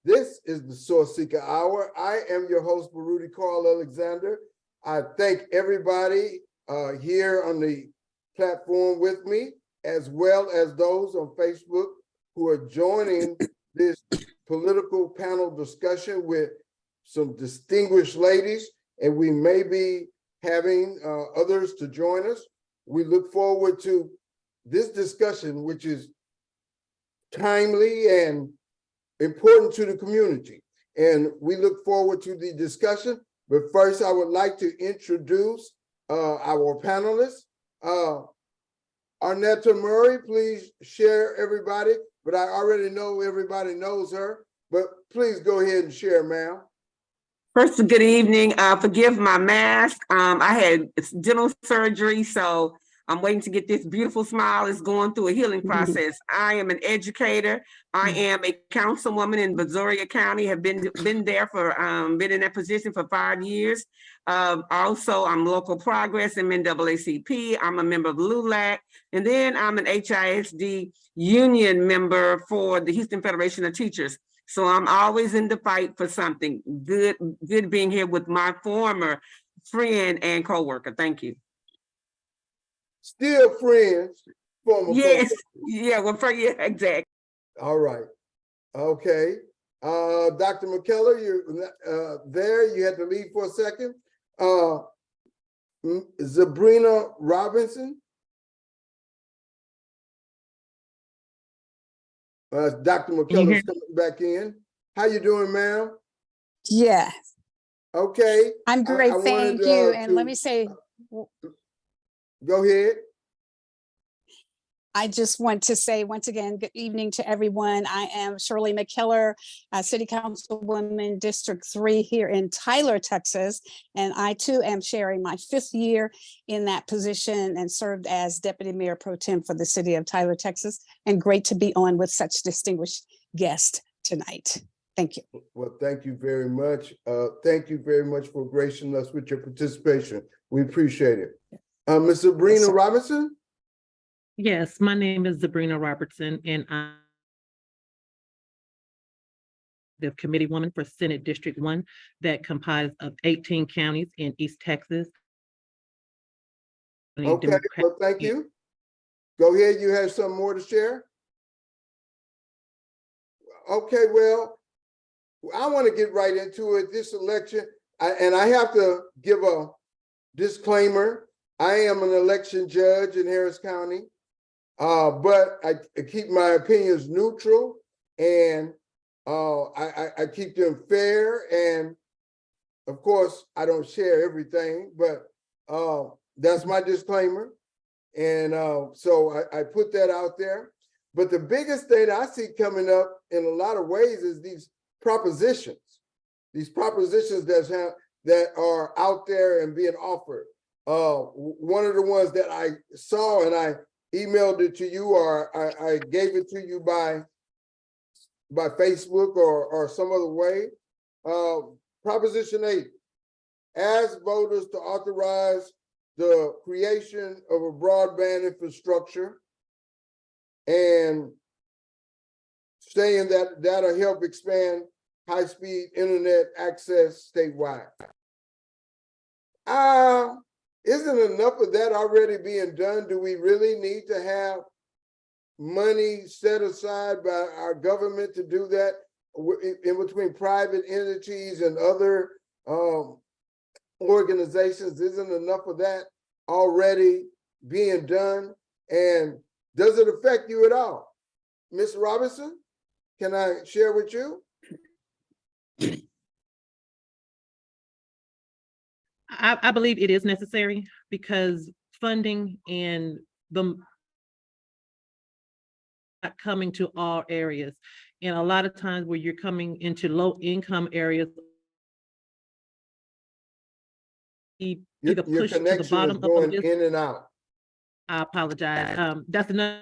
This is the Sourceseeker Hour. I am your host, Baruti Carl Alexander. I thank everybody here on the platform with me, as well as those on Facebook who are joining this political panel discussion with some distinguished ladies, and we may be having others to join us. We look forward to this discussion, which is timely and important to the community. And we look forward to the discussion. But first, I would like to introduce our panelists. Arnetta Murray, please share everybody, but I already know everybody knows her, but please go ahead and share, ma'am. First, good evening. Forgive my mask. I had dental surgery, so I'm waiting to get this beautiful smile. It's going through a healing process. I am an educator. I am a councilwoman in Brazoria County. Have been there for been in that position for 5 years. Also, I'm local progress in NAACP. I'm a member of LULAC, and then I'm an HISD union member for the Houston Federation of Teachers. So I'm always in the fight for something good. Good being here with my former friend and coworker. Thank you. Still friends, former yes, folks. Yeah, well, yeah, exactly. All right, okay. Dr. McCuellar, you're there. You had to leave for a second. Zebrena Robertson. Dr. McCuellar's coming back in. How you doing, ma'am? Yes. Okay. I'm great, thank you. And let me say, go ahead. I just want to say once again, good evening to everyone. I am Shirley McCuellar, City Councilwoman District 3 here in Tyler, Texas. And I too am sharing my 5th year in that position and served as Deputy Mayor Pro Tem for the city of Tyler, Texas. And great to be on with such distinguished guests tonight. Thank you. Well, thank you very much. Thank you very much for gracing us with your participation. We appreciate it. Ms. Zebrena Robertson? Yes, my name is Zebrena Robertson, and I'm the committee woman for Senate District 1 that comprises of 18 counties in East Texas. Okay, well, thank you. Go ahead, you have some more to share? Okay, well, I want to get right into it. This election, and I have to give a disclaimer. I am an election judge in Harris County, but I keep my opinions neutral, and I keep them fair. And of course, I don't share everything, but that's my disclaimer. And so I put that out there. But the biggest thing I see coming up in a lot of ways is these propositions that are out there and being offered. One of the ones that I saw, and I emailed it to you, or I gave it to you by Facebook or some other way. Proposition 8, ask voters to authorize the creation of a broadband infrastructure, and saying that that'll help expand high-speed internet access statewide. Isn't enough of that already being done? Do we really need to have money set aside by our government to do that in between private entities and other organizations? Isn't enough of that already being done? And does it affect you at all? Ms. Robinson, can I share with you? I believe it is necessary because funding and the not coming to all areas. And a lot of times where you're coming into low income areas, either Your push to the bottom is going of in and out. I apologize. That's another.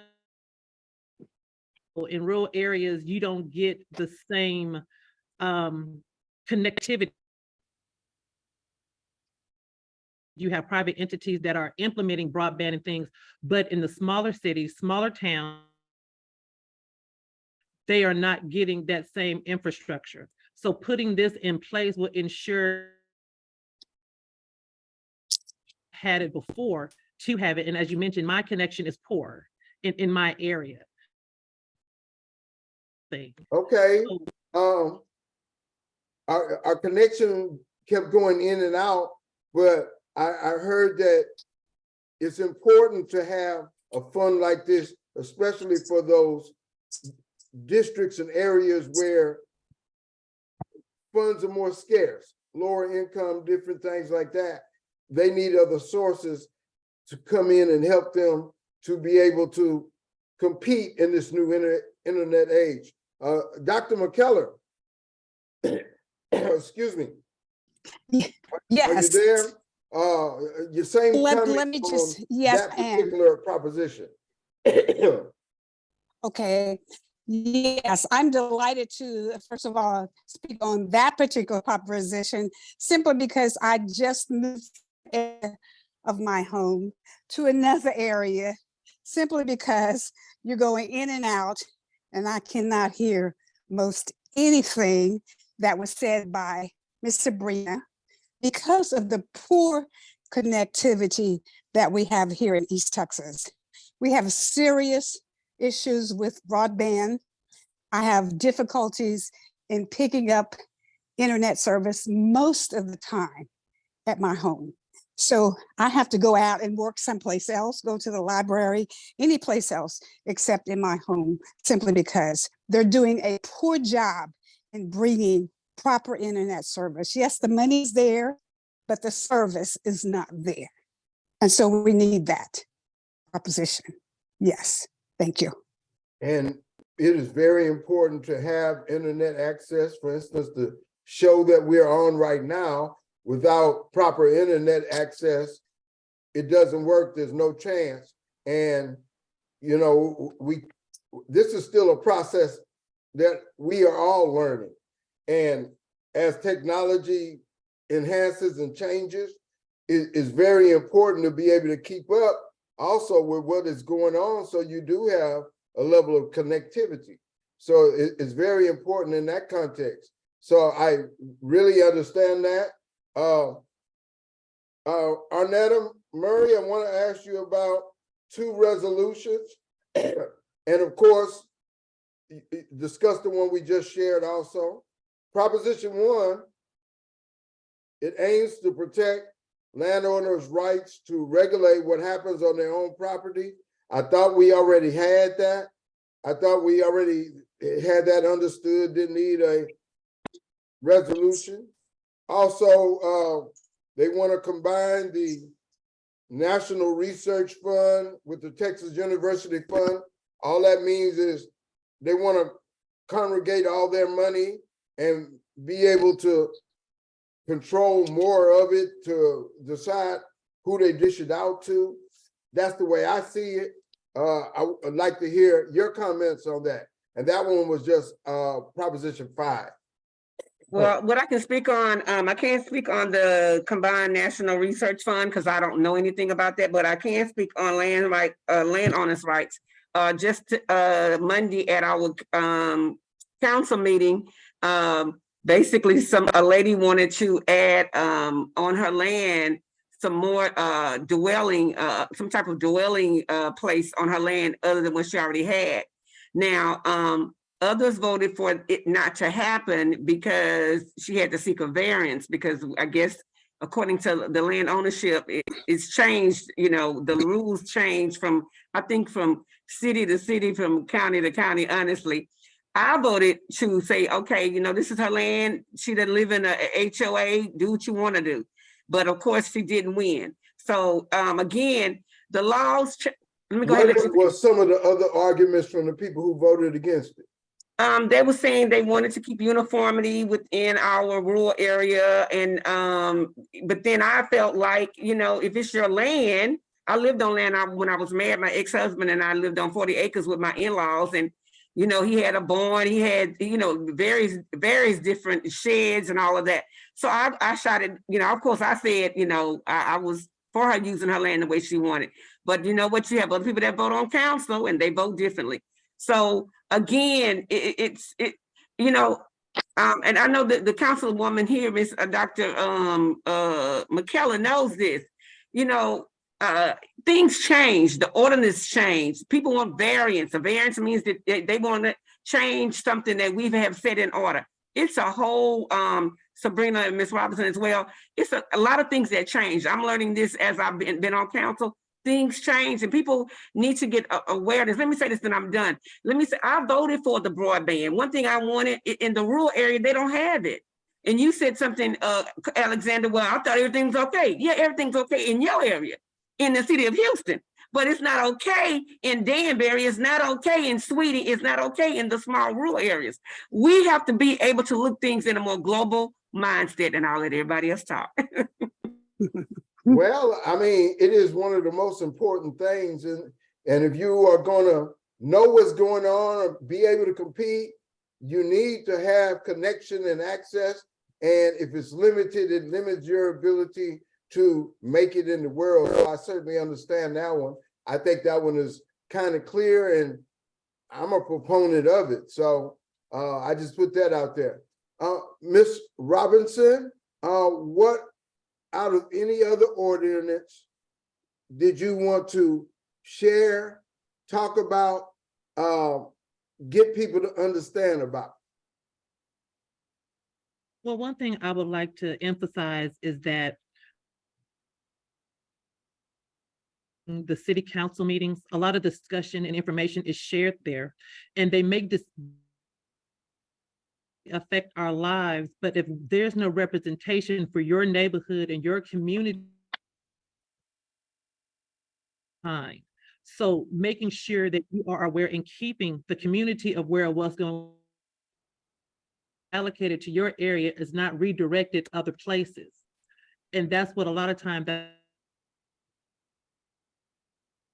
In rural areas, you don't get the same connectivity. You have private entities that are implementing broadband and things, but in the smaller cities, smaller towns, they are not getting that same infrastructure. So putting this in place will ensure had it before to have it. And as you mentioned, my connection is poor in my area. Okay. So, Our connection kept going in and out, but I heard that it's important to have a fund like this, especially for those districts and areas where funds are more scarce, lower income, different things like that. They need other sources to come in and help them to be able to compete in this new internet age. Dr. McCuellar, excuse me. Yes. Are you there? Your same Let comment me just, on yes, that I am. particular proposition. Okay. Yes, I'm delighted to, first of all, speak on that particular proposition, simply because I just moved of my home to another area, simply because you're going in and out, and I cannot hear most anything that was said by Ms. Zebrena because of the poor connectivity that we have here in East Texas. We have serious issues with broadband. I have difficulties in picking up internet service most of the time at my home. So I have to go out and work someplace else, go to the library, any place else except in my home, simply because they're doing a poor job in bringing proper internet service. Yes, the money's there, but the service is not there. And so we need that proposition. Yes, thank you. And it is very important to have internet access. For instance, the show that we're on right now, without proper internet access, it doesn't work. There's no chance. And, you know, this is still a process that we are all learning. And as technology enhances and changes, it is very important to be able to keep up also with what is going on, so you do have a level of connectivity. So it's very important in that context. So I really understand that. Arnetta, Murray, I want to ask you about 2 resolutions. And of course, discuss the one we just shared also. Proposition 1, it aims to protect landowners' rights to regulate what happens on their own property. I thought we already had that. I thought we already had that understood, didn't need a resolution. Also, they want to combine the National Research Fund with the Texas University Fund. All that means is they want to congregate all their money and be able to control more of it to decide who they dish it out to. That's the way I see it. I would like to hear your comments on that. And that one was just Proposition 5. Well, what I can speak on, I can't speak on the Combined National Research Fund because I don't know anything about that, but I can speak on landowners' rights. Just Monday at our council meeting, basically a lady wanted to add on her land some more dwelling, some type of dwelling place on her land other than what she already had. Now, others voted for it not to happen because she had to seek a variance, because I guess according to the land ownership, it's changed, you know, the rules changed from, I think, from city to city, from county to county, honestly. I voted to say, okay, you know, this is her land. She doesn't live in a HOA, do what you want to do. But of course she didn't win. So again, the laws, let me go ahead. What were some of the other arguments from the people who voted against it? They were saying they wanted to keep uniformity within our rural area. And but then I felt like, you know, if it's your land, I lived on land when I was married, my ex-husband and I lived on 40 acres with my in-laws, and you know, he had a barn, he had, you know, various different sheds and all of that. So I shot it, you know, of course I said, you know, I was for her using her land the way she wanted. But you know what, you have other people that vote on council and they vote differently. So again, you know, and I know that the councilwoman here, Miss Dr. McCuellar, knows this. You know, things change. The ordinance changed. People want variance. A variance means that they want to change something that we have set in order. It's a whole Zebrena and Miss Robertson as well. It's a lot of things that change. I'm learning this as I've been on council. Things change and people need to get awareness. Let me say this, then I'm done. Let me say, I voted for the broadband. One thing I wanted in the rural area, they don't have it. And you said something, Alexander, well, I thought everything's okay. Yeah, everything's okay in your area, in the city of Houston. But it's not okay in Danbury, it's not okay in Sweetie, it's not okay in the small rural areas. We have to be able to look things in a more global mindset, and I'll let everybody else talk. Well, I mean, it is one of the most important things. And if you are going to know what's going on or be able to compete, you need to have connection and access. And if it's limited, it limits your ability to make it in the world. So I certainly understand that one. I think that one is kind of clear, and I'm a proponent of it. So I just put that out there. Ms. Robinson, what out of any other ordinance did you want to share, talk about, get people to understand about? Well, one thing I would like to emphasize is that the city council meetings, a lot of discussion and information is shared there, and they make this affect our lives. But if there's no representation for your neighborhood and your community, so making sure that you are aware and keeping the community aware of what's going allocated to your area is not redirected to other places. And that's what a lot of times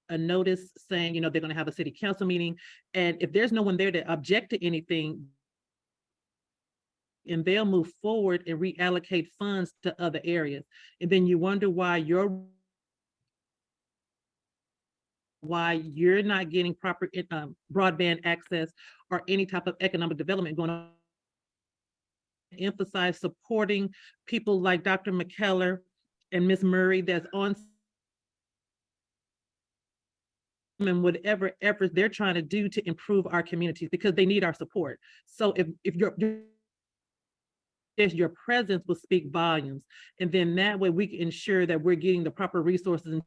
a notice saying, you know, they're going to have a city council meeting. And if there's no one there to object to anything, and they'll move forward and reallocate funds to other areas. And then you wonder why you're not getting proper broadband access or any type of economic development going on. Emphasize supporting people like Dr. McCuellar and Ms. Murray that's on and whatever efforts they're trying to do to improve our communities, because they need our support. So if your presence will speak volumes, and then that way we can ensure that we're getting the proper resources.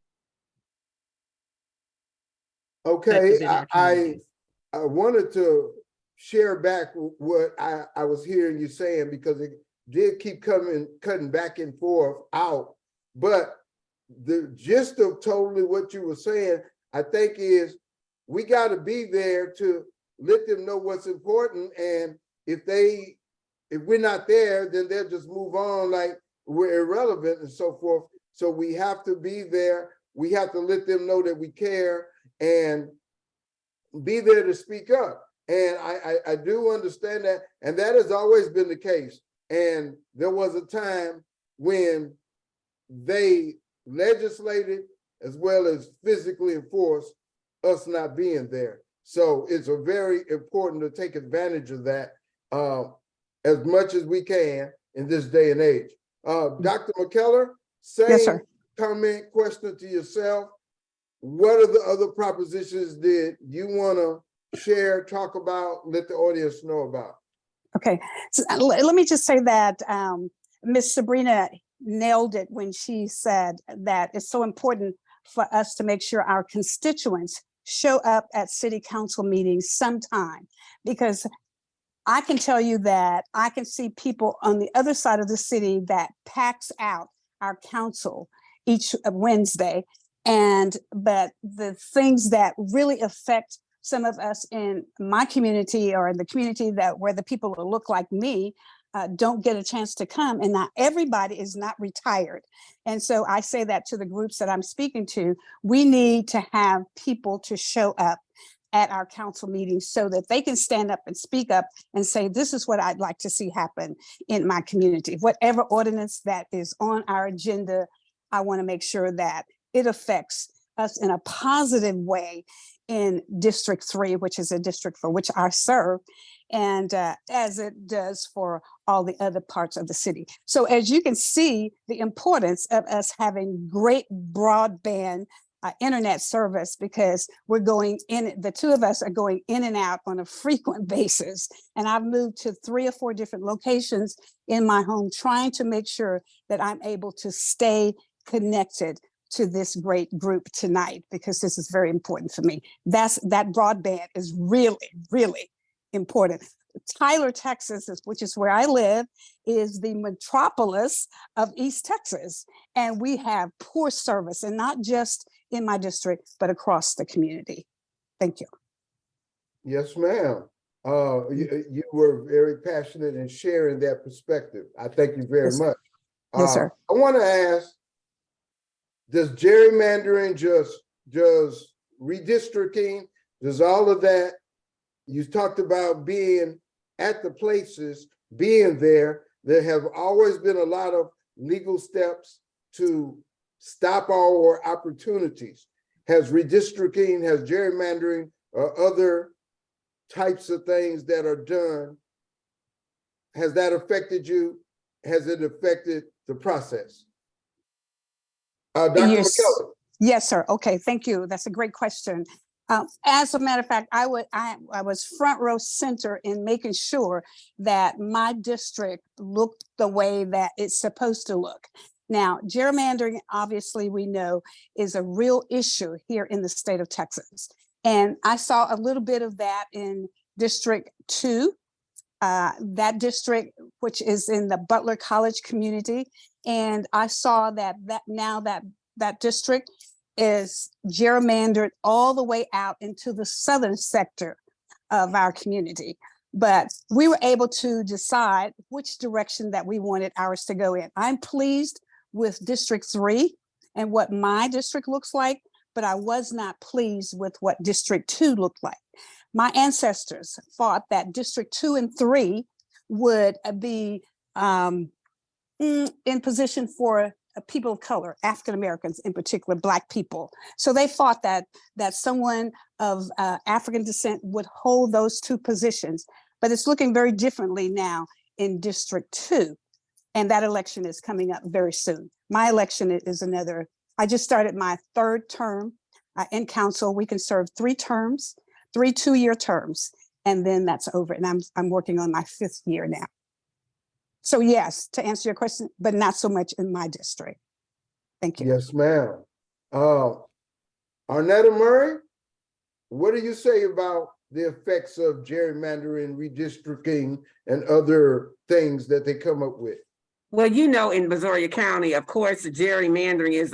Okay, I wanted to share back what I was hearing you saying, because it did keep cutting back and forth out. But the gist of totally what you were saying, I think, is we got to be there to let them know what's important. And if we're not there, then they'll just move on like we're irrelevant and so forth. So we have to be there. We have to let them know that we care and be there to speak up. And I do understand that. And that has always been the case. And there was a time when they legislated as well as physically enforced us not being there. So it's a very important to take advantage of that as much as we can in this day and age. Dr. McCuellar, same Yes, sir. comment, question to yourself. What are the other propositions that you want to share, talk about, let the audience know about? Okay, so let me just say that Ms. Zebrena nailed it when she said that it's so important for us to make sure our constituents show up at city council meetings sometime, because I can tell you that I can see people on the other side of the city that packs out our council each Wednesday. But the things that really affect some of us in my community or in the community where the people who look like me don't get a chance to come, and not everybody is not retired. And so I say that to the groups that I'm speaking to, we need to have people to show up at our council meetings so that they can stand up and speak up and say, this is what I'd like to see happen in my community. Whatever ordinance that is on our agenda, I want to make sure that it affects us in a positive way in District 3, which is a district for which I serve, and as it does for all the other parts of the city. So as you can see, the importance of us having great broadband internet service, because we're going in, the two of us are going in and out on a frequent basis. And I've moved to 3 or 4 different locations in my home, trying to make sure that I'm able to stay connected to this great group tonight, because this is very important for me. That broadband is really, really important. Tyler, Texas, which is where I live, is the metropolis of East Texas. And we have poor service, and not just in my district, but across the community. Thank you. Yes, ma'am. You were very passionate in sharing that perspective. I thank you very much. Yes, sir. I want to ask, does gerrymandering, just redistricting, does all of that, you talked about being at the places, being there have always been a lot of legal steps to stop our opportunities. Has redistricting, has gerrymandering, or other types of things that are done, has that affected you? Has it affected the process? Dr. McCuellar. Yes, sir. Okay, thank you. That's a great question. As a matter of fact, I was front row center in making sure that my district looked the way that it's supposed to look. Now, gerrymandering, obviously, we know is a real issue here in the state of Texas. And I saw a little bit of that in District 2, that district, which is in the Butler College community. And I saw that now that district is gerrymandered all the way out into the southern sector of our community. But we were able to decide which direction that we wanted ours to go in. I'm pleased with District 3 and what my district looks like, but I was not pleased with what District 2 looked like. My ancestors thought that District 2 and 3 would be in position for people of color, African Americans in particular, Black people. So they thought that someone of African descent would hold those 2 positions, but it's looking very differently now in District 2. And that election is coming up very soon. My election is another, I just started my 3rd term in council. We can serve 3 terms, 3 2-year terms, and then that's over. And I'm working on my 5th year now. So yes, to answer your question, but not so much in my district. Thank you. Yes, ma'am. Arnetta Murray, what do you say about the effects of gerrymandering, redistricting, and other things that they come up with? Well, you know, in Missouri County, of course, gerrymandering is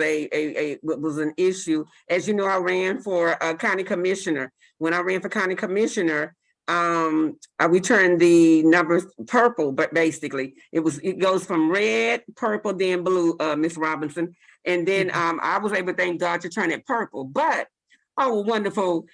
was an issue. As you know, I ran for a county commissioner. When I ran for county commissioner, we turned the numbers purple, but basically it goes from red, purple, then blue, Miss Robinson. And then I was able, thank God, to turn it purple. But our wonderful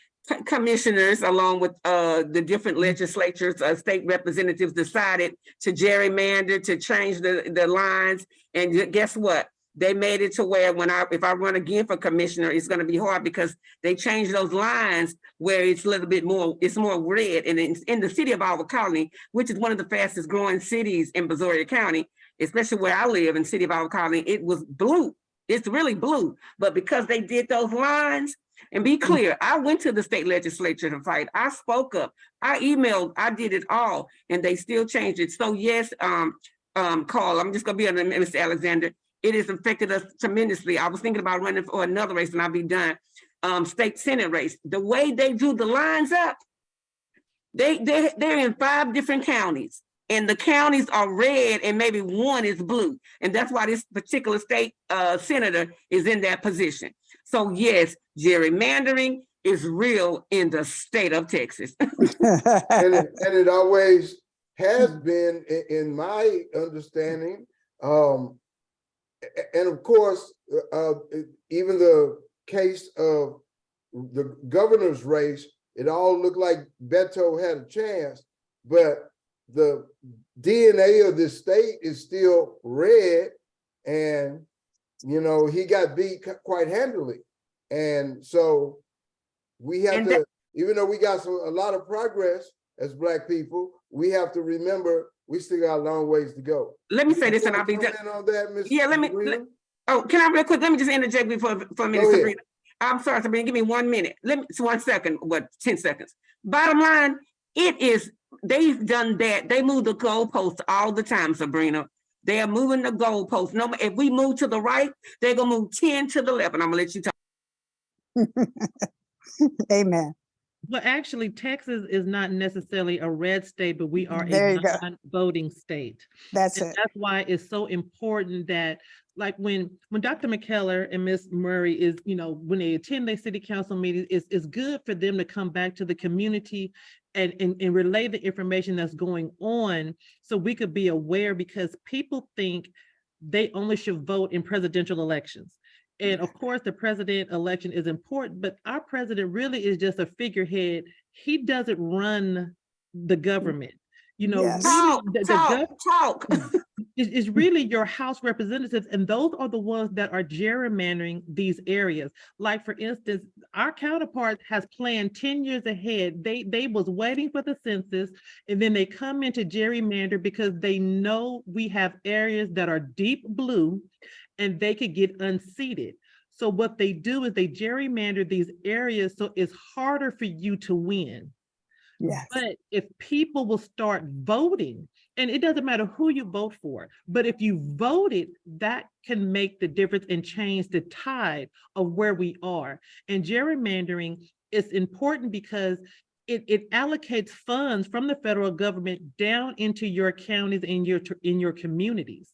commissioners, along with the different legislatures, state representatives, decided to gerrymander, to change the lines. And guess what? They made it to where if I run again for commissioner, it's going to be hard because they changed those lines where it's a little bit more, it's more red. And in the city of Olive Colony, which is one of the fastest growing cities in Missouri County, especially where I live in city of Olive Colony, it was blue. It's really blue. But because they did those lines, and be clear, I went to the state legislature to fight. I spoke up. I emailed. I did it all, and they still changed it. So yes, Carl, I'm just gonna be on Mr. Alexander. It has affected us tremendously. I was thinking about running for another race, and I'll be done. State Senate race. The way they drew the lines up, they're in 5 different counties, and the counties are red, and maybe 1 is blue, and that's why this particular state senator is in that position. So yes, gerrymandering is real in the state of Texas. and it always has been, in my understanding. And of course, even the case of the governor's race, it all looked like Beto had a chance, but the DNA of this state is still red, and you know, he got beat quite handily. And so we have And to, even though we got a lot of progress as Black people, we have to remember we still got a long ways to go. let me say this, and I'll be done. Comment on that, Ms. Yeah, Zebrena? oh, can I real quick? Let me just interject for a minute, Go ahead. Sabrina. I'm sorry, Sabrina, give me 1 minute. Let me, 1 second, 10 seconds. Bottom line, they've done that. They move the goalposts all the time, Sabrina. They are moving the goalposts. No, if we move to the right, they're gonna move 10 to the left, and I'm gonna let you talk. Amen. Well, actually, Texas is not necessarily a red state, but we are There a you go. non-voting state. That's And it. that's why it's so important that, like, when Dr. McCuellar and Ms. Murray is, when they attend their city council meetings, it's good for them to come back to the community and relay the information that's going on, so we could be aware, because people think they only should vote in presidential elections. And of course, the president election is important, but our president really is just a figurehead. He doesn't run the government. Yes. Really, Talk. is really your House representatives, and those are the ones that are gerrymandering these areas. Like, for instance, our counterpart has planned 10 years ahead. They was waiting for the census, and then they come into gerrymander because they know we have areas that are deep blue and they could get unseated. So what they do is they gerrymander these areas so it's harder for you to win. Yes. But if people will start voting, and it doesn't matter who you vote for, but if you voted, that can make the difference and change the tide of where we are. And gerrymandering is important because it allocates funds from the federal government down into your counties and in your communities.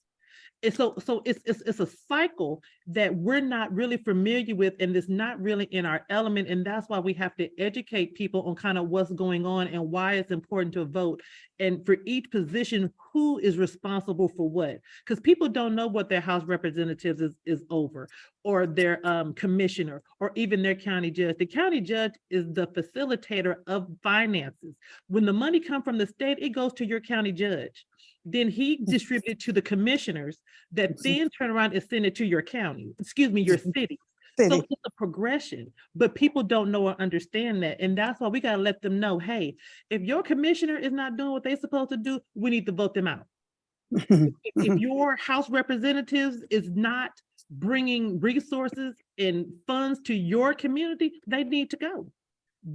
And so it's a cycle that we're not really familiar with, and it's not really in our element. And that's why we have to educate people on kind of what's going on and why it's important to vote. And for each position, who is responsible for what? Because people don't know what their House representatives is over, or their commissioner, or even their county judge. The county judge is the facilitator of finances. When the money comes from the state, it goes to your county judge. Then he distributed to the commissioners that then turn around and send it to your county, your city. So it's a progression, but people don't know or understand that. And that's why we got to let them know, hey, if your commissioner is not doing what they're supposed to do, we need to vote them out. If your House representatives is not bringing resources and funds to your community, they need to go.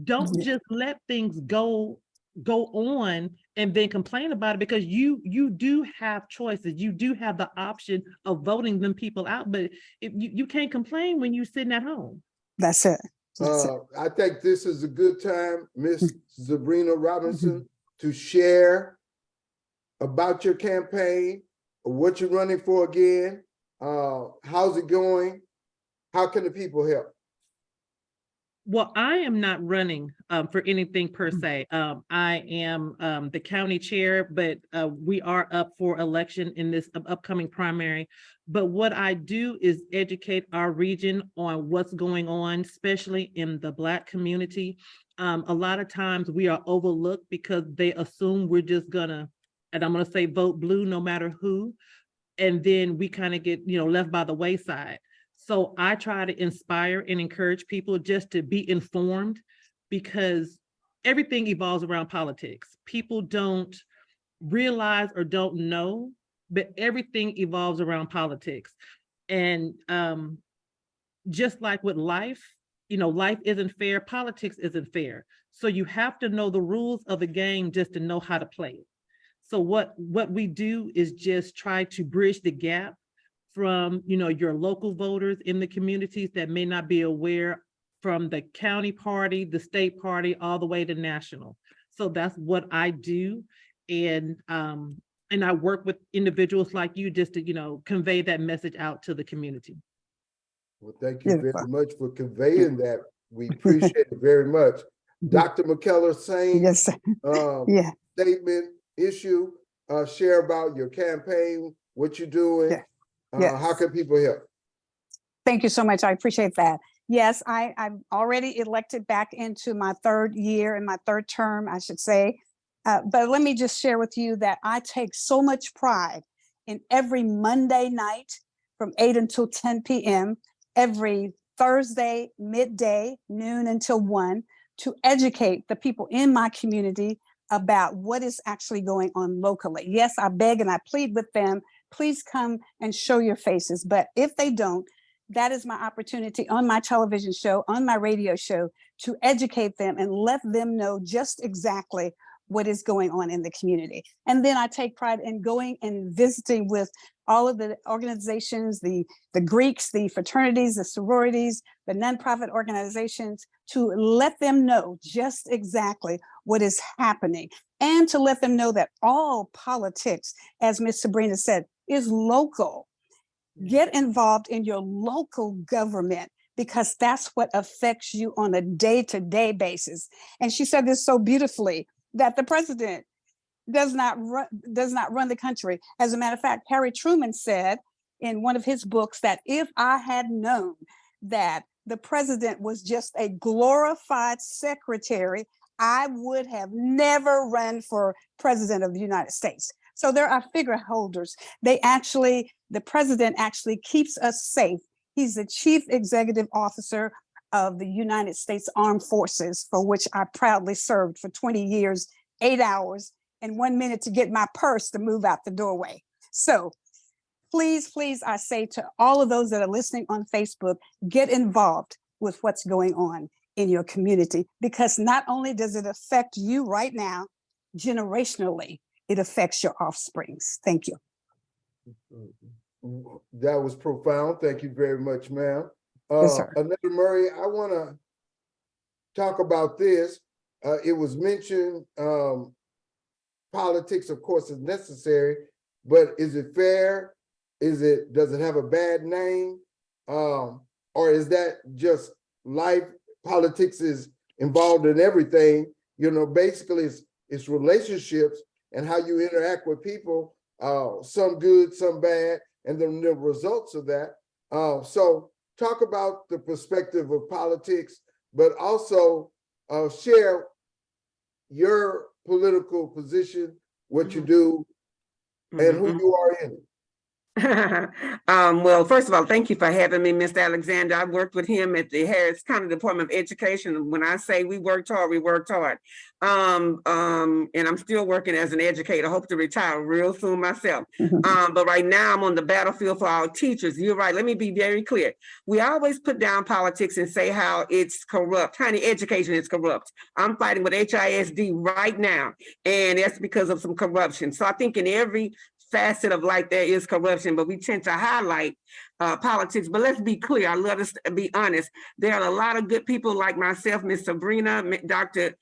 Don't just let things go on and then complain about it, because you do have choices. You do have the option of voting them people out, but if you can't complain when you're sitting at home. That's it. I think this is a good time, Miss Zebrena Robertson, to share about your campaign, what you're running for again, how's it going, how can the people help? Well, I am not running for anything per se. I am the county chair, but we are up for election in this upcoming primary. But what I do is educate our region on what's going on, especially in the Black community. A lot of times we are overlooked because they assume we're just gonna, and I'm gonna say vote blue no matter who. And then we kind of get, left by the wayside. So I try to inspire and encourage people just to be informed, because everything evolves around politics. People don't realize or don't know, but everything evolves around politics. And just like with life, life isn't fair, politics isn't fair. So you have to know the rules of the game just to know how to play it. So what we do is just try to bridge the gap from your local voters in the communities that may not be aware, from the county party, the state party, all the way to national. So that's what I do. And I work with individuals like you just to convey that message out to the community. Well, thank you very much for conveying that. We appreciate it very much. Dr. McCuellar, same statement, issue, share about your campaign, what you're doing. How can people help? Thank you so much. I appreciate that. Yes, I'm already elected back into my third year, in my third term, I should say. But let me just share with you that I take so much pride in every Monday night from 8 until 10 p.m., every Thursday, midday, noon until 1, to educate the people in my community about what is actually going on locally. Yes, I beg and I plead with them, please come and show your faces. But if they don't, that is my opportunity on my television show, on my radio show, to educate them and let them know just exactly what is going on in the community. And then I take pride in going and visiting with all of the organizations, the Greeks, the fraternities, the sororities, the nonprofit organizations, to let them know just exactly what is happening, and to let them know that all politics, as Ms. Zebrena said, is local. Get involved in your local government, because that's what affects you on a day-to-day basis. And she said this so beautifully, that the president does not run the country. As a matter of fact, Harry Truman said in one of his books that if I had known that the president was just a glorified secretary, I would have never run for president of the United States. So there are figure holders. The president actually keeps us safe. He's the chief executive officer of the United States Armed Forces, for which I proudly served for 20 years, 8 hours, and 1 minute to get my purse to move out the doorway. So please, please, I say to all of those that are listening on Facebook, get involved with what's going on in your community, because not only does it affect you right now, generationally, it affects your offsprings. Thank you. That was profound. Thank you very much, ma'am. Yes, sir. Arnetta Murray, I want to talk about this. It was mentioned, politics, of course, is necessary, but is it fair? Does it have a bad name? Or is that just life? Politics is involved in everything. You know, basically it's relationships and how you interact with people, some good, some bad, and then the results of that. So talk about the perspective of politics, but also share your political position, what you do, and who you are in it. Well, first of all, thank you for having me, Mr. Alexander. I worked with him at the Harris County Department of Education. When I say we worked hard, we worked hard. And I'm still working as an educator. I hope to retire real soon myself. But right now I'm on the battlefield for our teachers. You're right. Let me be very clear. We always put down politics and say how it's corrupt. Honey, education is corrupt. I'm fighting with HISD right now, and that's because of some corruption. So I think in every facet of life there is corruption, but we tend to highlight politics. But let's be clear, I love to be honest. There are a lot of good people like myself, Miss Zebrena, Dr.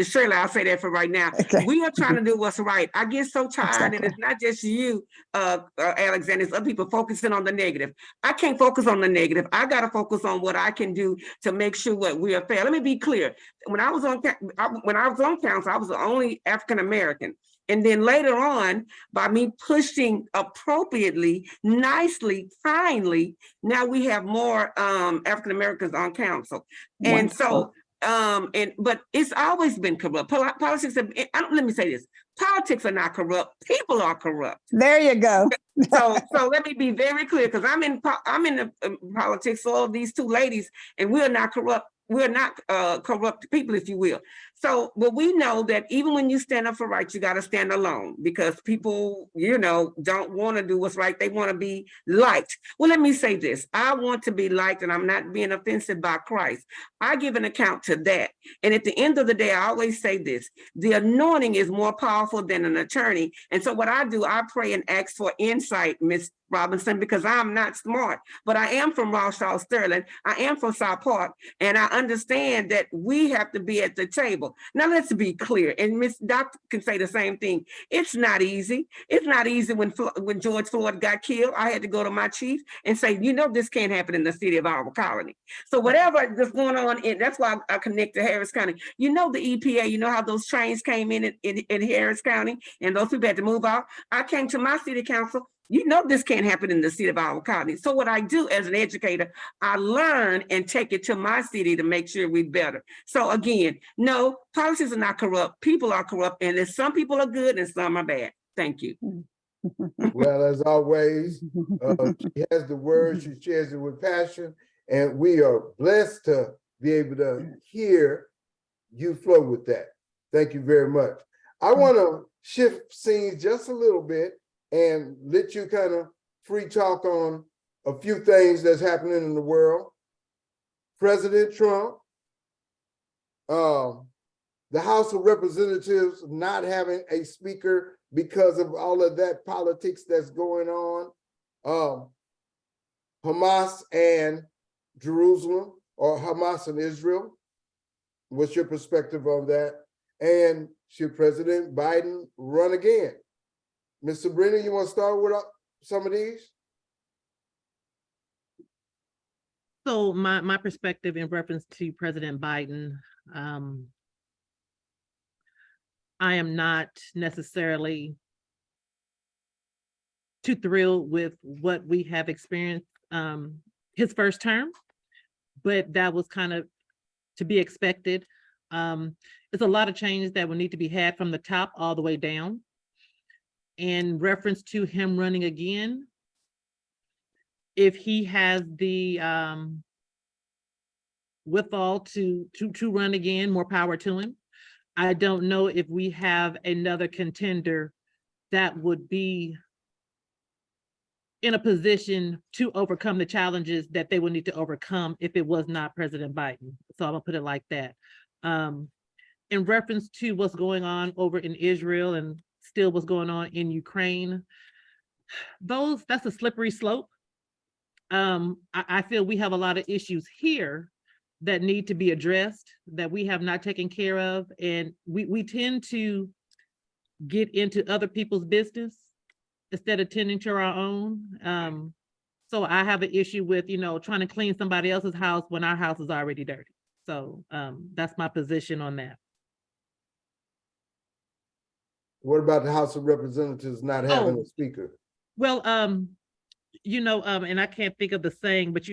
Shirley, I'll say that for right now. Okay. We are trying to do what's right. I get so tired, and it's not just you, Alexander, it's other people focusing on the negative. I can't focus on the negative. I got to focus on what I can do to make sure what we are fair. Let me be clear. When I was on council, I was the only African-American. And then later on, by me pushing appropriately, nicely, kindly, now we have more African Americans on council. And so, but it's always been corrupt. Politics, let me say this: politics are not corrupt. People are corrupt. There you go. so let me be very clear, because I'm in the politics. So all these two ladies, and we're not corrupt. We're not corrupt people, if you will. So, but we know that even when you stand up for right, you got to stand alone, because people, you know, don't want to do what's right. They want to be liked. Well, let me say this. I want to be liked, and I'm not being offensive by Christ. I give an account to that. And at the end of the day, I always say this: the anointing is more powerful than an attorney. And so what I do, I pray and ask for insight, Miss Robertson, because I'm not smart, but I am from Rothschild Sterling. I am from South Park, and I understand that we have to be at the table. Now, let's be clear, and Miss Doctor can say the same thing. It's not easy. It's not easy. When George Floyd got killed, I had to go to my chief and say, you know, this can't happen in the city of our colony. So whatever is going on, that's why I connect to Harris County. You know, the EPA, you know how those trains came in Harris County, and those people had to move out. I came to my city council. You know, this can't happen in the city of our county. So what I do as an educator, I learn and take it to my city to make sure we're better. So again, no, politics are not corrupt. People are corrupt. And some people are good and some are bad. Thank you. Well, as always, she has the word, she shares it with passion, and we are blessed to be able to hear you flow with that. Thank you very much. I want to shift scenes just a little bit and let you kind of free talk on a few things that's happening in the world. President Trump, the House of Representatives not having a speaker because of all of that politics that's going on. Hamas and Jerusalem, or Hamas and Israel. What's your perspective on that? And should President Biden run again? Ms. Zebrena, you want to start with some of these? So my perspective in reference to President Biden, I am not necessarily too thrilled with what we have experienced his first term, but that was kind of to be expected. There's a lot of changes that will need to be had from the top all the way down. In reference to him running again, if he has the withal to run again, more power to him. I don't know if we have another contender that would be in a position to overcome the challenges that they would need to overcome if it was not President Biden. So I'm gonna put it like that. In reference to what's going on over in Israel and still what's going on in Ukraine, that's a slippery slope. I feel we have a lot of issues here that need to be addressed that we have not taken care of. And we tend to get into other people's business instead of tending to our own. So I have an issue with, trying to clean somebody else's house when our house is already dirty. So that's my position on that. What about the House of Representatives not having a speaker? Well, and I can't think of the saying, but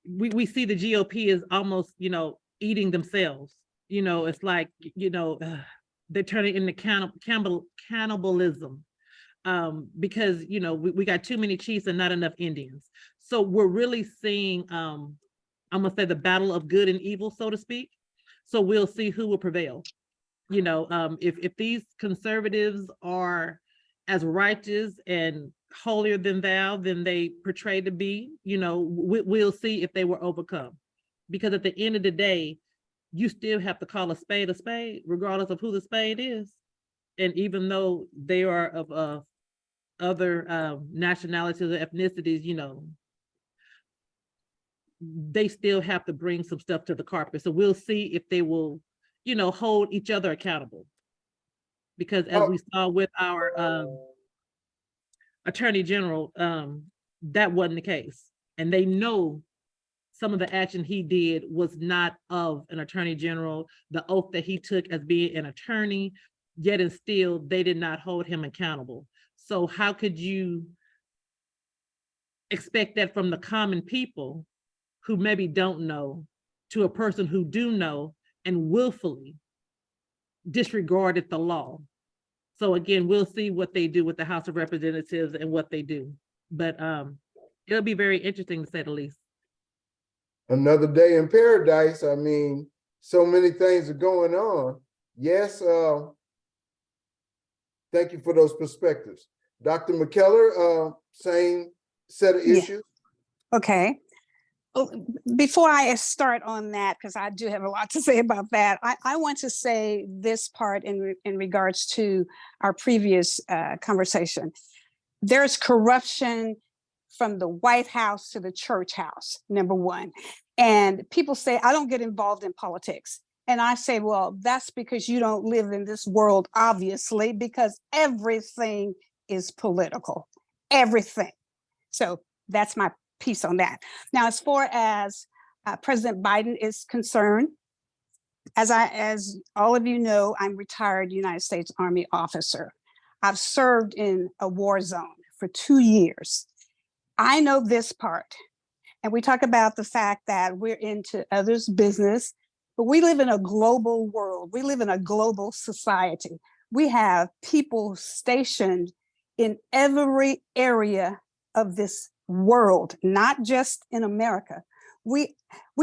when we see the GOP is almost, eating themselves, it's like, they're turning into cannibalism because, we got too many chiefs and not enough Indians. So we're really seeing, I'm gonna say the battle of good and evil, so to speak. So we'll see who will prevail. If these conservatives are as righteous and holier than thou than they portray to be, we'll see if they were overcome. Because at the end of the day, you still have to call a spade, regardless of who the spade is. And even though they are of other nationalities or ethnicities, they still have to bring some stuff to the carpet. So we'll see if they will, hold each other accountable. Because as we saw with our Attorney General, that wasn't the case. And they know some of the action he did was not of an Attorney General, the oath that he took as being an attorney, yet and still they did not hold him accountable. So how could you expect that from the common people who maybe don't know to a person who do know and willfully disregarded the law? So again, we'll see what they do with the House of Representatives and what they do. But it'll be very interesting to say the least. Another day in paradise. I mean, so many things are going on. Yes, thank you for those perspectives. Dr. McCuellar, same set of issues. Okay. Before I start on that, because I do have a lot to say about that, I want to say this part in regards to our previous conversation. There's corruption from the White House to the church house, number one. And people say, I don't get involved in politics. And I say, well, that's because you don't live in this world, obviously, because everything is political, everything. So that's my piece on that. Now, as far as President Biden is concerned, as all of you know, I'm retired United States Army officer. I've served in a war zone for 2 years. I know this part. And we talk about the fact that we're into others' business, but we live in a global world. We live in a global society. We have people stationed in every area of this world, not just in America. We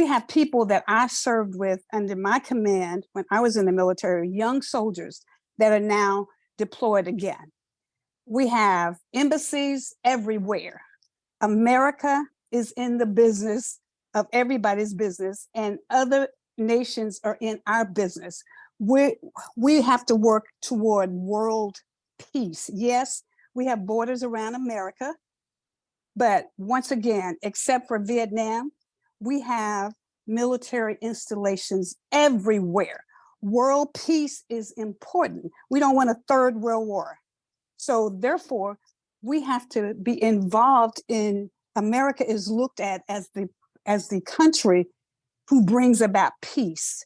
have people that I served with under my command when I was in the military, young soldiers that are now deployed again. We have embassies everywhere. America is in the business of everybody's business, and other nations are in our business. We have to work toward world peace. Yes, we have borders around America, but once again, except for Vietnam, we have military installations everywhere. World peace is important. We don't want a third world war. So therefore, we have to be involved in, America is looked at as the country who brings about peace.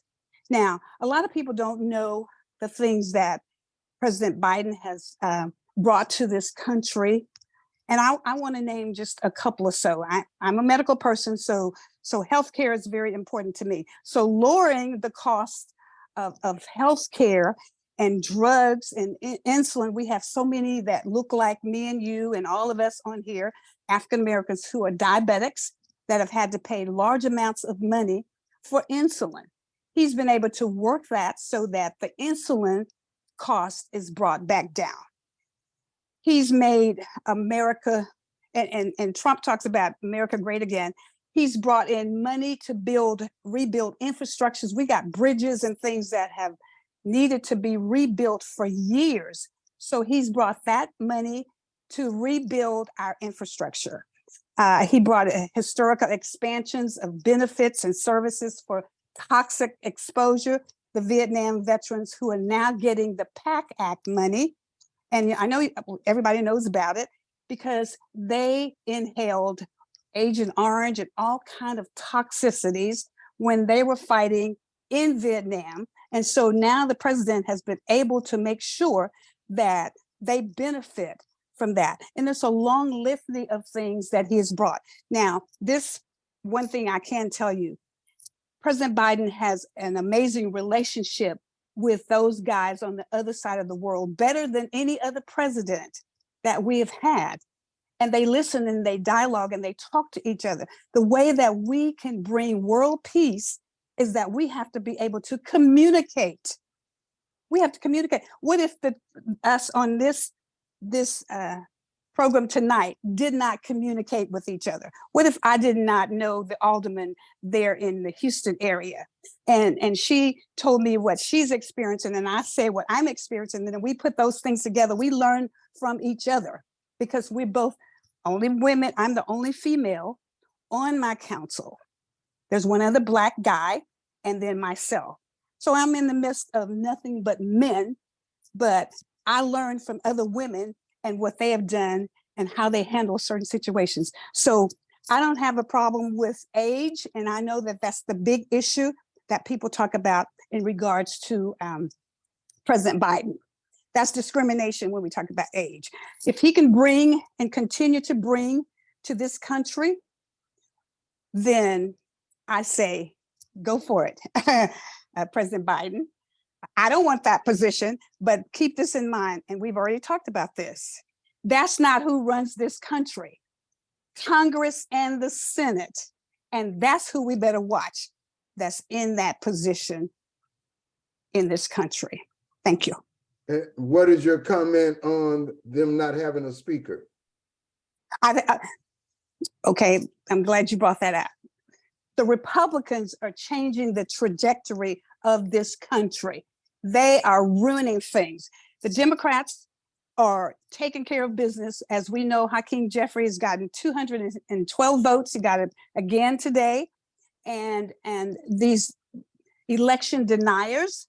Now, a lot of people don't know the things that President Biden has brought to this country. And I want to name just a couple or so. I'm a medical person, so healthcare is very important to me. So lowering the cost of healthcare and drugs and insulin, we have so many that look like me and you and all of us on here, African Americans who are diabetics that have had to pay large amounts of money for insulin. He's been able to work that so that the insulin cost is brought back down. He's made America, and Trump talks about America great again. He's brought in money to rebuild infrastructures. We got bridges and things that have needed to be rebuilt for years. So he's brought that money to rebuild our infrastructure. He brought historical expansions of benefits and services for toxic exposure, the Vietnam veterans who are now getting the PAC Act money. And I know everybody knows about it because they inhaled Agent Orange and all kinds of toxicities when they were fighting in Vietnam. And so now the president has been able to make sure that they benefit from that. And there's a long litany of things that he has brought. Now, this one thing I can tell you, President Biden has an amazing relationship with those guys on the other side of the world, better than any other president that we have had. And they listen and they dialogue and they talk to each other. The way that we can bring world peace is that we have to be able to communicate. We have to communicate. What if us on this program tonight did not communicate with each other? What if I did not know the alderman there in the Houston area? And she told me what she's experiencing, and I say what I'm experiencing, and then we put those things together. We learn from each other because we're both only women. I'm the only female on my council. There's one other Black guy, and then myself. So I'm in the midst of nothing but men, but I learned from other women and what they have done and how they handle certain situations. So I don't have a problem with age. And I know that that's the big issue that people talk about in regards to President Biden. That's discrimination when we talk about age. If he can bring and continue to bring to this country, then I say, go for it, President Biden. I don't want that position, but keep this in mind, and we've already talked about this. That's not who runs this country. Congress and the Senate, and that's who we better watch that's in that position in this country. Thank you. What is your comment on them not having a speaker? Okay, I'm glad you brought that out. The Republicans are changing the trajectory of this country. They are ruining things. The Democrats are taking care of business. As we know, Hakeem Jeffrey has gotten 212 votes. He got it again today. And these election deniers,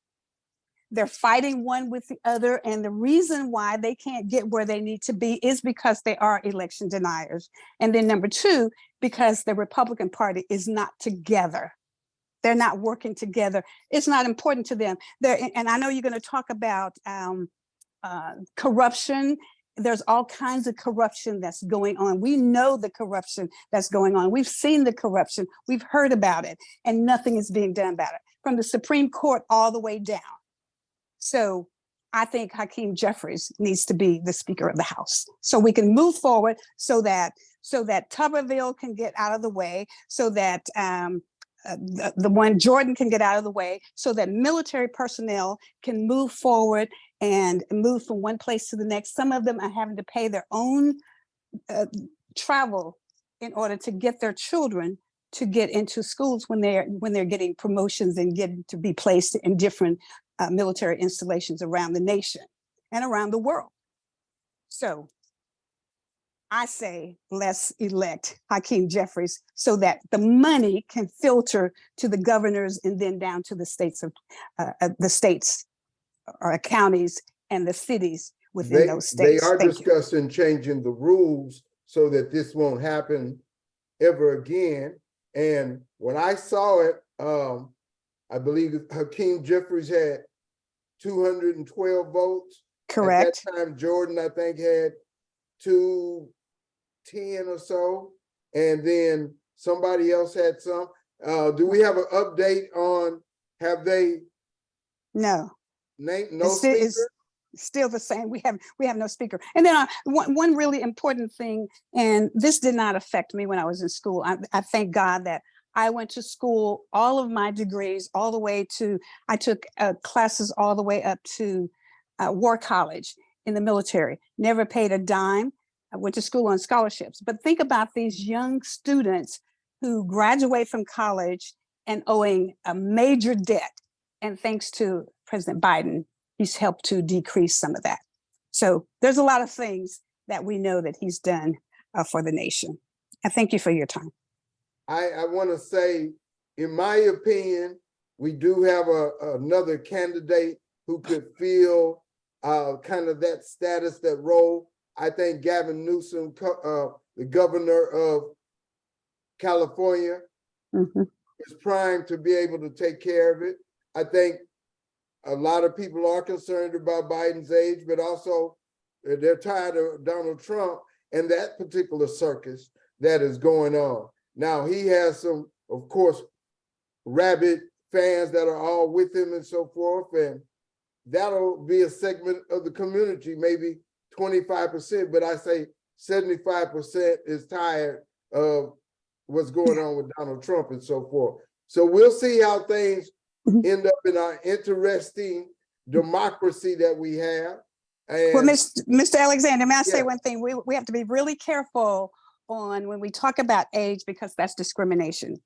they're fighting one with the other. And the reason why they can't get where they need to be is because they are election deniers. And then number two, because the Republican Party is not together. They're not working together. It's not important to them. And I know you're going to talk about corruption. There's all kinds of corruption that's going on. We know the corruption that's going on. We've seen the corruption. We've heard about it, and nothing is being done about it, from the Supreme Court all the way down. So I think Hakeem Jeffries needs to be the Speaker of the House, so we can move forward, so that Tuberville can get out of the way, so that the one Jordan can get out of the way, so that military personnel can move forward and move from one place to the next. Some of them are having to pay their own travel in order to get their children to get into schools when they're getting promotions and getting to be placed in different military installations around the nation and around the world. So I say, let's elect Hakeem Jeffries so that the money can filter to the governors and then down to the states or counties and the cities within those states. They are Thank you. discussing changing the rules so that this won't happen ever again. And when I saw it, I believe Hakeem Jeffries had 212 votes. Correct. At that time, Jordan, I think, had 210 or so. And then somebody else had some. Do we have an update on, have they No. named no speaker? It's still the same. We have no speaker. And then one really important thing, and this did not affect me when I was in school. I thank God that I went to school, all of my degrees, all the way to, I took classes all the way up to War College in the military, never paid a dime. I went to school on scholarships. But think about these young students who graduate from college and owing a major debt. And thanks to President Biden, he's helped to decrease some of that. So there's a lot of things that we know that he's done for the nation. I thank you for your time. I want to say, in my opinion, we do have another candidate who could fill kind of that status, that role. I think Gavin Newsom, the governor of California, is primed to be able to take care of it. I think a lot of people are concerned about Biden's age, but also they're tired of Donald Trump and that particular circus that is going on. Now, he has some, of course, rabid fans that are all with him and so forth, and that'll be a segment of the community, maybe 25%, but I say 75% is tired of what's going on with Donald Trump and so forth. So we'll see how things end up in our interesting democracy that we have. And, well, Mr. Alexander, may I say one thing? We have to be really careful on when we talk about age, because that's discrimination.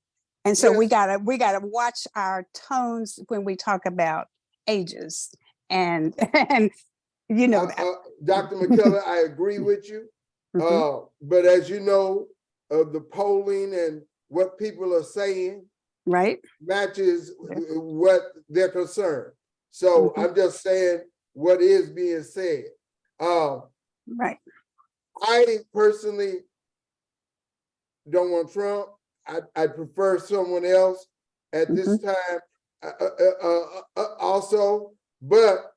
And so we gotta watch our tones when we talk about ages. And you know that. Dr. McCuellar, I agree with you. But as you know, the polling and what people are saying, right, matches what they're concerned. So I'm just saying what is being said. Right. I personally don't want Trump. I prefer someone else at this time also, but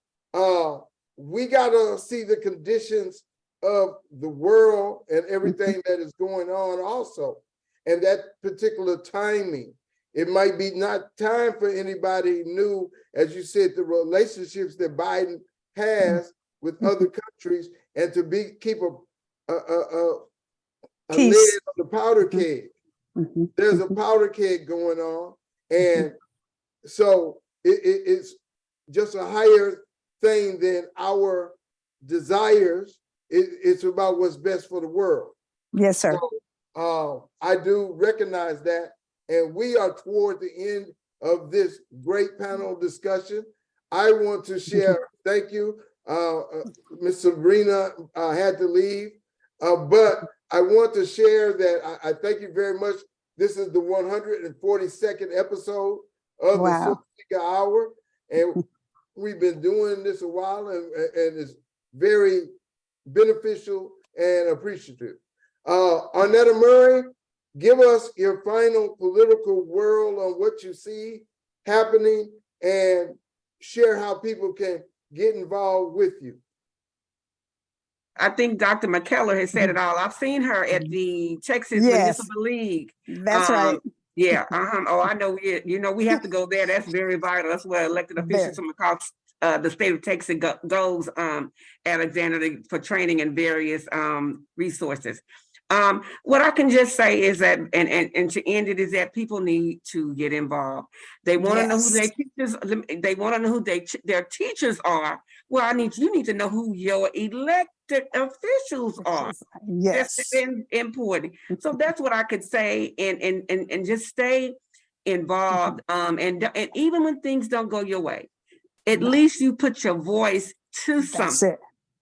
we gotta see the conditions of the world and everything that is going on also. And that particular timing, it might be not time for anybody new, as you said, the relationships that Biden has with other countries, and to keep a lid on the powder keg. There's a powder keg going on, and so it's just a higher thing than our desires. It's about what's best for the world. Yes, sir. So, I do recognize that, and we are toward the end of this great panel discussion. I want to share, thank you, Ms. Zebrena had to leave, but I want to share that I thank you very much. This is the 142nd episode of the Sourceseeker Hour, and we've been doing this a while, and it's very beneficial and appreciative. Arnetta Murray, give us your final political world on what you see happening, and share how people can get involved with you. I think Dr. McCuellar has said it all. I've seen her at the Texas Municipal League. That's right. Yeah. Oh, I know. We have to go there. That's very vital. That's where elected officials from across the state of Texas goes, Alexander, for training and various resources. What I can just say is that, and to end it, is that people need to get involved. They want to know who their teachers. They want to know who their teachers are. Well, you need to know who your elected officials are. Yes, That's important. So that's what I could say, and just stay involved. And even when things don't go your way, at least you put your voice to something.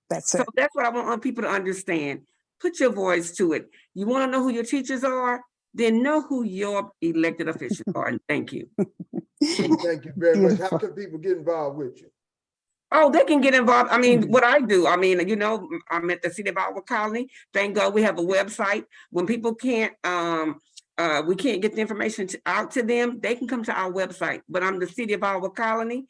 That's So it. that's what I want people to understand. Put your voice to it. You want to know who your teachers are? Then know who your elected officials are. And thank you. Thank you very much. How can people get involved with you? Oh, they can get involved. I mean, what I do, I'm at the City of Iowa Colony. Thank God we have a website. When people can't, we can't get the information out to them, they can come to our website. But I'm the City of Iowa Colony.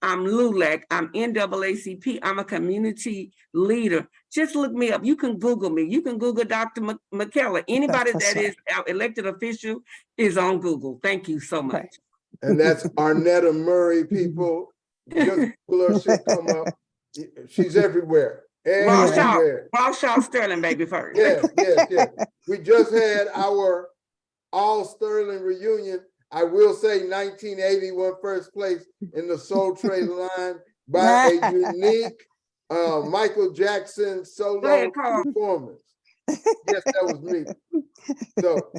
I'm LULAC, I'm NAACP, I'm a community leader. Just look me up. You can Google me. You can Google Dr. McCuellar. Anybody that is our elected official is on Google. Thank you so much. Right. And that's Arnetta Murray, people. Just Google her, she'll come up. She's everywhere. Everywhere. Shaw Sterling, baby, first. Yes. We just had our all Sterling reunion. I will say 1981 first place in the Soul Train line by a unique Michael Jackson solo performance. Yes, that was me. So,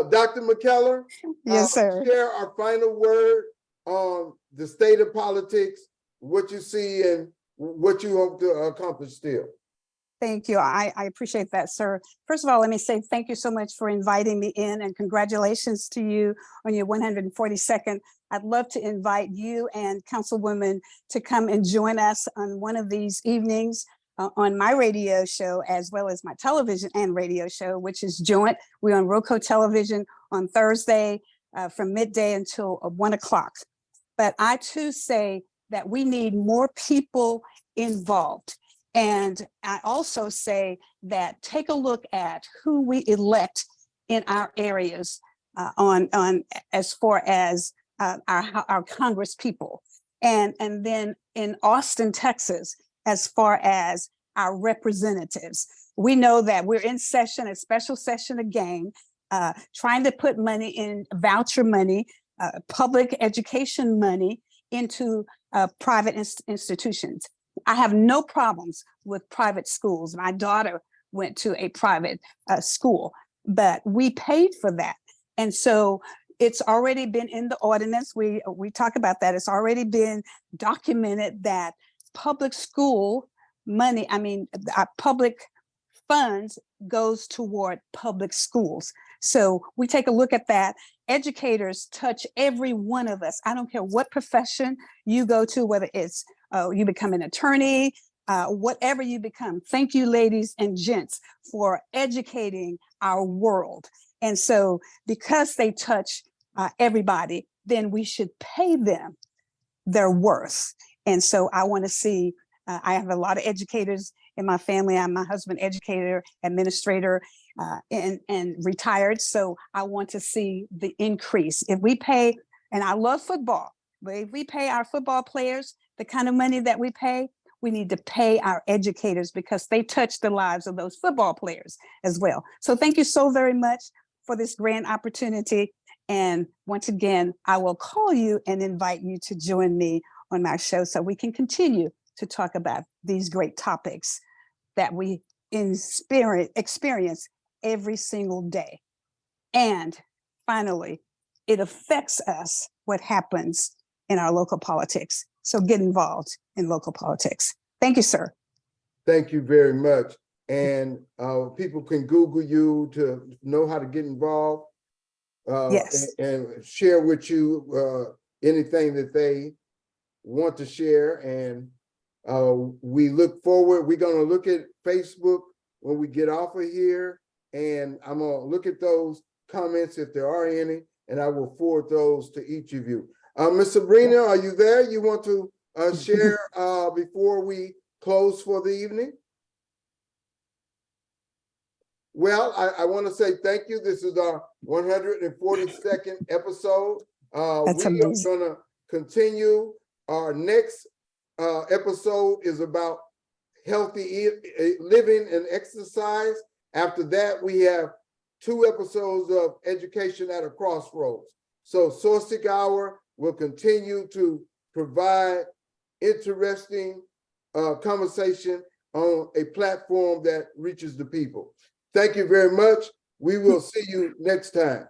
Dr. McCuellar, yes, sir. Share our final word on the state of politics, what you see and what you hope to accomplish still. Thank you. I appreciate that, sir. First of all, let me say thank you so much for inviting me in, and congratulations to you on your 142nd. I'd love to invite you and Councilwoman to come and join us on one of these evenings on my radio show, as well as my television and radio show, which is joint. We're on Roku Television on Thursday from midday until 1 o'clock. But I too say that we need more people involved. And I also say that take a look at who we elect in our areas on as far as our Congress people, and then in Austin, Texas, as far as our representatives. We know that we're in session, a special session again, trying to put money in, voucher money, public education money into private institutions. I have no problems with private schools. My daughter went to a private school, but we paid for that. And so it's already been in the ordinance. We talk about that. It's already been documented that public school money, our public funds goes toward public schools. So we take a look at that. Educators touch every one of us. I don't care what profession you go to, whether it's you become an attorney, whatever you become. Thank you, ladies and gents, for educating our world. And so because they touch everybody, then we should pay them their worth. And so I want to see, I have a lot of educators in my family. I'm my husband, educator, administrator, and retired. So I want to see the increase. If we pay, and I love football, but if we pay our football players the kind of money that we pay, we need to pay our educators, because they touch the lives of those football players as well. So thank you so very much for this grand opportunity. And once again, I will call you and invite you to join me on my show so we can continue to talk about these great topics that we experience every single day. And finally, it affects us what happens in our local politics. So get involved in local politics. Thank you, sir. Thank you very much. And people can Google you to know how to get involved. Yes. And share with you anything that they want to share. And we look forward. We're going to look at Facebook when we get off of here. And I'm going to look at those comments if there are any, and I will forward those to each of you. Ms. Zebrena, are you there? You want to share before we close for the evening? Well, I want to say thank you. This is our 142nd episode. That's we amazing. are going to continue our next episode is about healthy living and exercise. After that, we have 2 episodes of education at a crossroads. So Sourceseeker Hour will continue to provide interesting conversation on a platform that reaches the people. Thank you very much. We will see you next time.